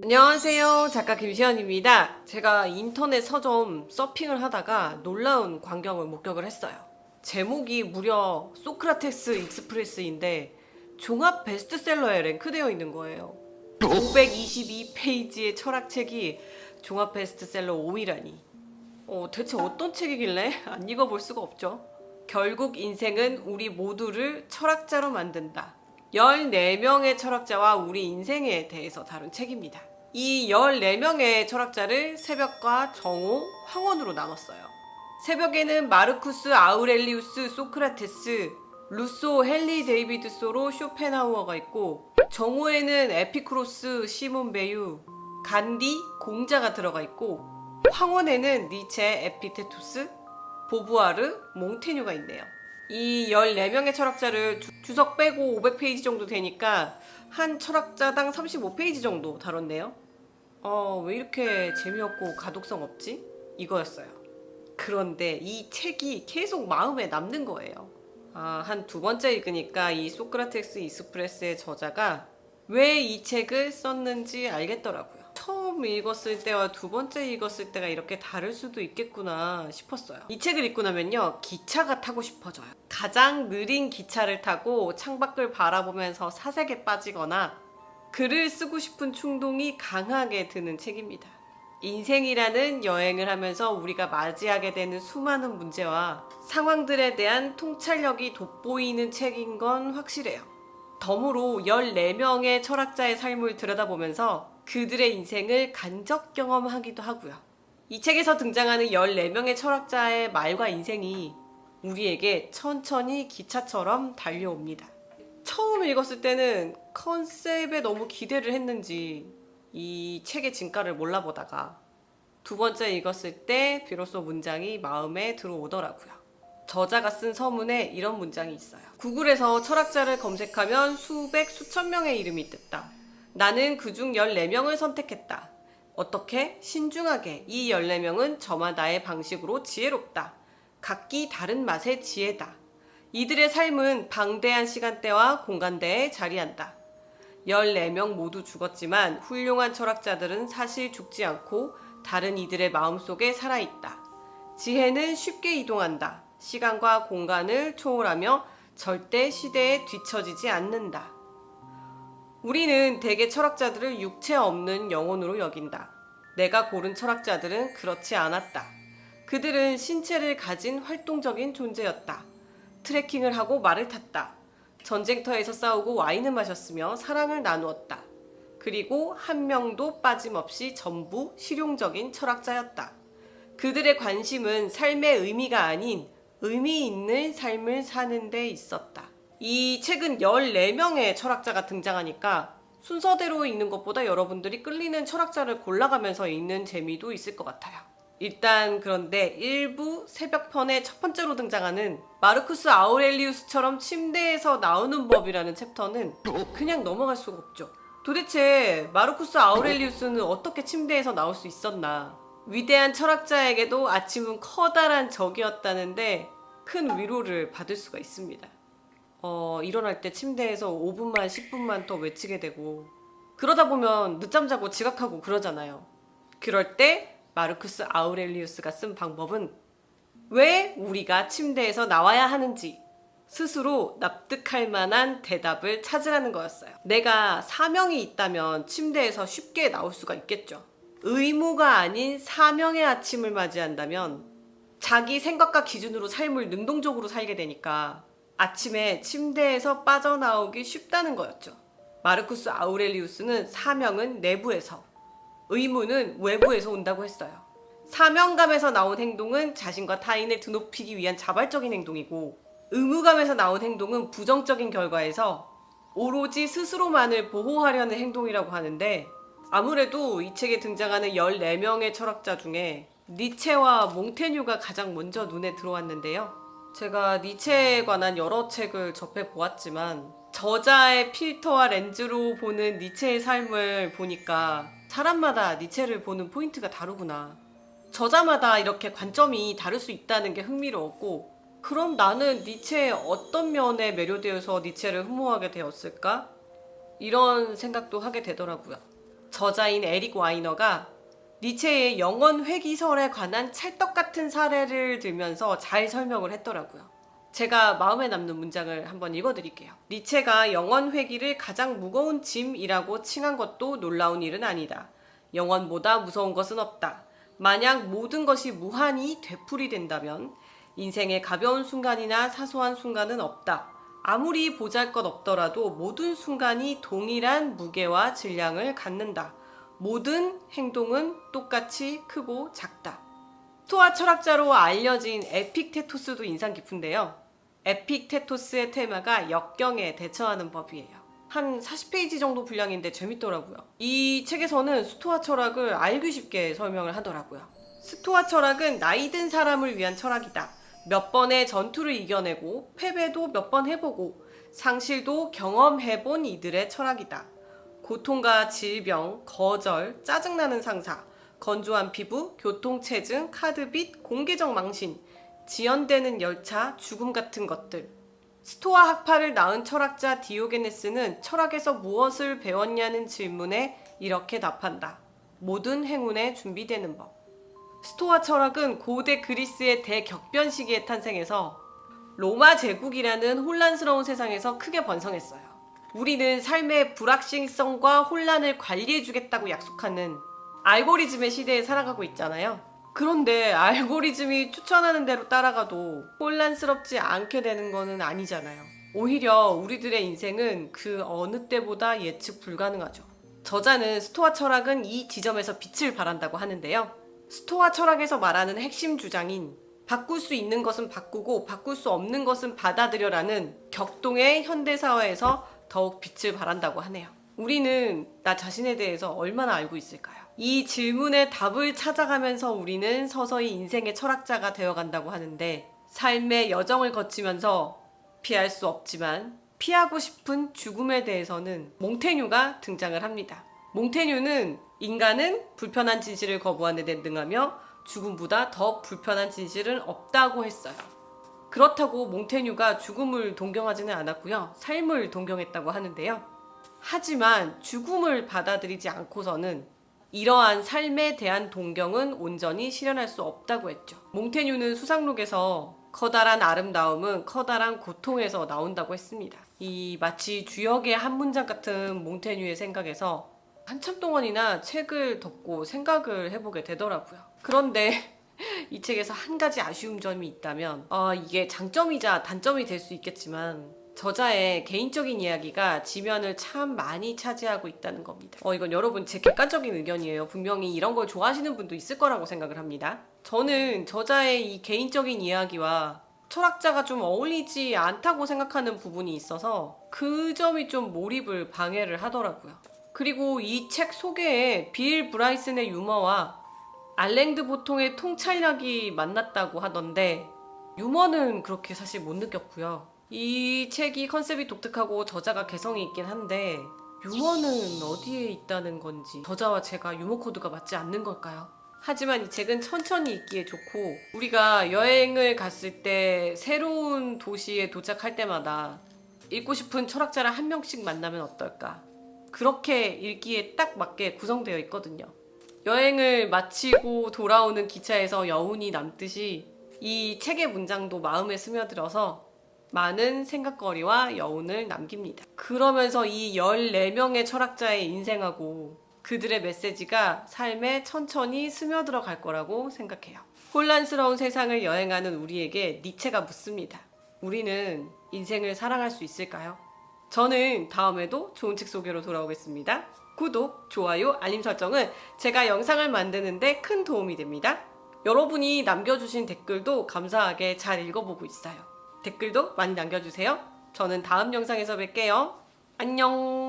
안녕하세요. 작가 김시연입니다. 제가 인터넷 서점 서핑을 하다가 놀라운 광경을 목격을 했어요. 제목이 무려 소크라테스 익스프레스인데 종합 베스트셀러에 랭크되어 있는 거예요. 522페이지의 철학책이 종합 베스트셀러 5위라니. 대체 어떤 책이길래 안 읽어볼 수가 없죠. 결국 인생은 우리 모두를 철학자로 만든다. 14명의 철학자와 우리 인생에 대해서 다룬 책입니다. 이 14명의 철학자를 새벽과 정오, 황혼으로 나눴어요. 새벽에는 마르쿠스 아우렐리우스 소크라테스, 루소, 헨리 데이비드 소로, 쇼펜하우어가 있고, 정오에는 에피쿠로스, 시몬 베유, 간디, 공자가 들어가 있고, 황혼에는 니체, 에피테토스, 보부아르, 몽테뉴가 있네요. 이 14명의 철학자를 주석 빼고 500페이지 정도 되니까 한 철학자당 35페이지 정도 다뤘네요. 왜 이렇게 재미없고 가독성 없지? 이거였어요. 그런데 이 책이 계속 마음에 남는 거예요. 한 두 번째 읽으니까 이 소크라테스 익스프레스의 저자가 왜 이 책을 썼는지 알겠더라고요. 처음 읽었을 때와 두 번째 읽었을 때가 이렇게 다를 수도 있겠구나 싶었어요. 이 책을 읽고 나면요, 기차가 타고 싶어져요. 가장 느린 기차를 타고 창밖을 바라보면서 사색에 빠지거나 글을 쓰고 싶은 충동이 강하게 드는 책입니다. 인생이라는 여행을 하면서 우리가 맞이하게 되는 수많은 문제와 상황들에 대한 통찰력이 돋보이는 책인 건 확실해요. 덤으로 14명의 철학자의 삶을 들여다보면서 그들의 인생을 간접 경험하기도 하고요. 이 책에서 등장하는 14명의 철학자의 말과 인생이 우리에게 천천히 기차처럼 달려옵니다. 처음 읽었을 때는 컨셉에 너무 기대를 했는지 이 책의 진가를 몰라보다가 두 번째 읽었을 때 비로소 문장이 마음에 들어오더라고요. 저자가 쓴 서문에 이런 문장이 있어요. 구글에서 철학자를 검색하면 수백, 수천 명의 이름이 떴다. 나는 그중 14명을 선택했다. 어떻게? 신중하게. 이 14명은 저마다의 방식으로 지혜롭다. 각기 다른 맛의 지혜다. 이들의 삶은 방대한 시간대와 공간대에 자리한다. 14명 모두 죽었지만 훌륭한 철학자들은 사실 죽지 않고 다른 이들의 마음속에 살아있다. 지혜는 쉽게 이동한다. 시간과 공간을 초월하며 절대 시대에 뒤처지지 않는다. 우리는 대개 철학자들을 육체 없는 영혼으로 여긴다. 내가 고른 철학자들은 그렇지 않았다. 그들은 신체를 가진 활동적인 존재였다. 트레킹을 하고 말을 탔다. 전쟁터에서 싸우고 와인을 마셨으며 사랑을 나누었다. 그리고 한 명도 빠짐없이 전부 실용적인 철학자였다. 그들의 관심은 삶의 의미가 아닌 의미 있는 삶을 사는 데 있었다. 이 책은 14명의 철학자가 등장하니까 순서대로 읽는 것보다 여러분들이 끌리는 철학자를 골라가면서 읽는 재미도 있을 것 같아요. 일단 그런데 1부 새벽편의 첫 번째로 등장하는 마르쿠스 아우렐리우스처럼 침대에서 나오는 법이라는 챕터는 그냥 넘어갈 수가 없죠. 도대체 마르쿠스 아우렐리우스는 어떻게 침대에서 나올 수 있었나? 위대한 철학자에게도 아침은 커다란 적이었다는데 큰 위로를 받을 수가 있습니다. 일어날 때 침대에서 5분만 10분만 더 외치게 되고 그러다 보면 늦잠 자고 지각하고 그러잖아요. 그럴 때 마르쿠스 아우렐리우스가 쓴 방법은 왜 우리가 침대에서 나와야 하는지 스스로 납득할 만한 대답을 찾으라는 거였어요. 내가 사명이 있다면 침대에서 쉽게 나올 수가 있겠죠. 의무가 아닌 사명의 아침을 맞이한다면 자기 생각과 기준으로 삶을 능동적으로 살게 되니까 아침에 침대에서 빠져나오기 쉽다는 거였죠. 마르쿠스 아우렐리우스는 사명은 내부에서, 의무는 외부에서 온다고 했어요. 사명감에서 나온 행동은 자신과 타인을 드높이기 위한 자발적인 행동이고, 의무감에서 나온 행동은 부정적인 결과에서 오로지 스스로만을 보호하려는 행동이라고 하는데, 아무래도 이 책에 등장하는 14명의 철학자 중에 니체와 몽테뉴가 가장 먼저 눈에 들어왔는데요. 제가 니체에 관한 여러 책을 접해보았지만 저자의 필터와 렌즈로 보는 니체의 삶을 보니까 사람마다 니체를 보는 포인트가 다르구나. 저자마다 이렇게 관점이 다를 수 있다는 게 흥미로웠고, 그럼 나는 니체의 어떤 면에 매료되어서 니체를 흠모하게 되었을까? 이런 생각도 하게 되더라고요. 저자인 에릭 와이너가 니체의 영원 회귀설에 관한 찰떡 같은 사례를 들면서 잘 설명을 했더라고요. 제가 마음에 남는 문장을 한번 읽어드릴게요. 니체가 영원 회귀를 가장 무거운 짐이라고 칭한 것도 놀라운 일은 아니다. 영원보다 무서운 것은 없다. 만약 모든 것이 무한히 되풀이된다면 인생의 가벼운 순간이나 사소한 순간은 없다. 아무리 보잘것없더라도 모든 순간이 동일한 무게와 질량을 갖는다. 모든 행동은 똑같이 크고 작다. 스토아 철학자로 알려진 에픽테토스도 인상 깊은데요. 에픽테토스의 테마가 역경에 대처하는 법이에요. 한 40페이지 정도 분량인데 재밌더라고요. 이 책에서는 스토아 철학을 알기 쉽게 설명을 하더라고요. 스토아 철학은 나이 든 사람을 위한 철학이다. 몇 번의 전투를 이겨내고 패배도 몇 번 해보고 상실도 경험해본 이들의 철학이다. 고통과 질병, 거절, 짜증나는 상사, 건조한 피부, 교통체증, 카드빚, 공개적 망신, 지연되는 열차, 죽음 같은 것들. 스토아 학파를 낳은 철학자 디오게네스는 철학에서 무엇을 배웠냐는 질문에 이렇게 답한다. 모든 행운에 준비되는 법. 스토아 철학은 고대 그리스의 대격변 시기에 탄생해서 로마 제국이라는 혼란스러운 세상에서 크게 번성했어요. 우리는 삶의 불확실성과 혼란을 관리해주겠다고 약속하는 알고리즘의 시대에 살아가고 있잖아요. 그런데 알고리즘이 추천하는 대로 따라가도 혼란스럽지 않게 되는 거는 아니잖아요. 오히려 우리들의 인생은 그 어느 때보다 예측 불가능하죠. 저자는 스토아 철학은 이 지점에서 빛을 발한다고 하는데요. 스토아 철학에서 말하는 핵심 주장인 바꿀 수 있는 것은 바꾸고 바꿀 수 없는 것은 받아들여라는 격동의 현대사회에서 더욱 빛을 발한다고 하네요. 우리는 나 자신에 대해서 얼마나 알고 있을까요? 이 질문에 답을 찾아가면서 우리는 서서히 인생의 철학자가 되어간다고 하는데 삶의 여정을 거치면서 피할 수 없지만 피하고 싶은 죽음에 대해서는 몽테뉴가 등장을 합니다. 몽테뉴는 인간은 불편한 진실을 거부하는 데 능하며 죽음보다 더 불편한 진실은 없다고 했어요. 그렇다고 몽테뉴가 죽음을 동경하지는 않았고요. 삶을 동경했다고 하는데요. 하지만 죽음을 받아들이지 않고서는 이러한 삶에 대한 동경은 온전히 실현할 수 없다고 했죠. 몽테뉴는 수상록에서 커다란 아름다움은 커다란 고통에서 나온다고 했습니다. 이 마치 주역의 한 문장 같은 몽테뉴의 생각에서 한참 동안이나 책을 덮고 생각을 해보게 되더라고요. 그런데 이 책에서 한 가지 아쉬운 점이 있다면 이게 장점이자 단점이 될 수 있겠지만 저자의 개인적인 이야기가 지면을 참 많이 차지하고 있다는 겁니다. 이건 여러분 제 객관적인 의견이에요. 분명히 이런 걸 좋아하시는 분도 있을 거라고 생각을 합니다. 저는 저자의 이 개인적인 이야기와 철학자가 좀 어울리지 않다고 생각하는 부분이 있어서 그 점이 좀 몰입을 방해를 하더라고요. 그리고 이 책 소개에 빌 브라이슨의 유머와 알랭드 보통의 통찰력이 만났다고 하던데 유머는 그렇게 사실 못 느꼈고요. 이 책이 컨셉이 독특하고 저자가 개성이 있긴 한데 유머는 어디에 있다는 건지 저자와 제가 유머 코드가 맞지 않는 걸까요? 하지만 이 책은 천천히 읽기에 좋고 우리가 여행을 갔을 때 새로운 도시에 도착할 때마다 읽고 싶은 철학자를 한 명씩 만나면 어떨까? 그렇게 읽기에 딱 맞게 구성되어 있거든요. 여행을 마치고 돌아오는 기차에서 여운이 남듯이 이 책의 문장도 마음에 스며들어서 많은 생각거리와 여운을 남깁니다. 그러면서 이 14명의 철학자의 인생하고 그들의 메시지가 삶에 천천히 스며들어 갈 거라고 생각해요. 혼란스러운 세상을 여행하는 우리에게 니체가 묻습니다. 우리는 인생을 사랑할 수 있을까요? 저는 다음에도 좋은 책 소개로 돌아오겠습니다. 구독, 좋아요, 알림 설정은 제가 영상을 만드는데 큰 도움이 됩니다. 여러분이 남겨주신 댓글도 감사하게 잘 읽어보고 있어요. 댓글도 많이 남겨주세요. 저는 다음 영상에서 뵐게요. 안녕.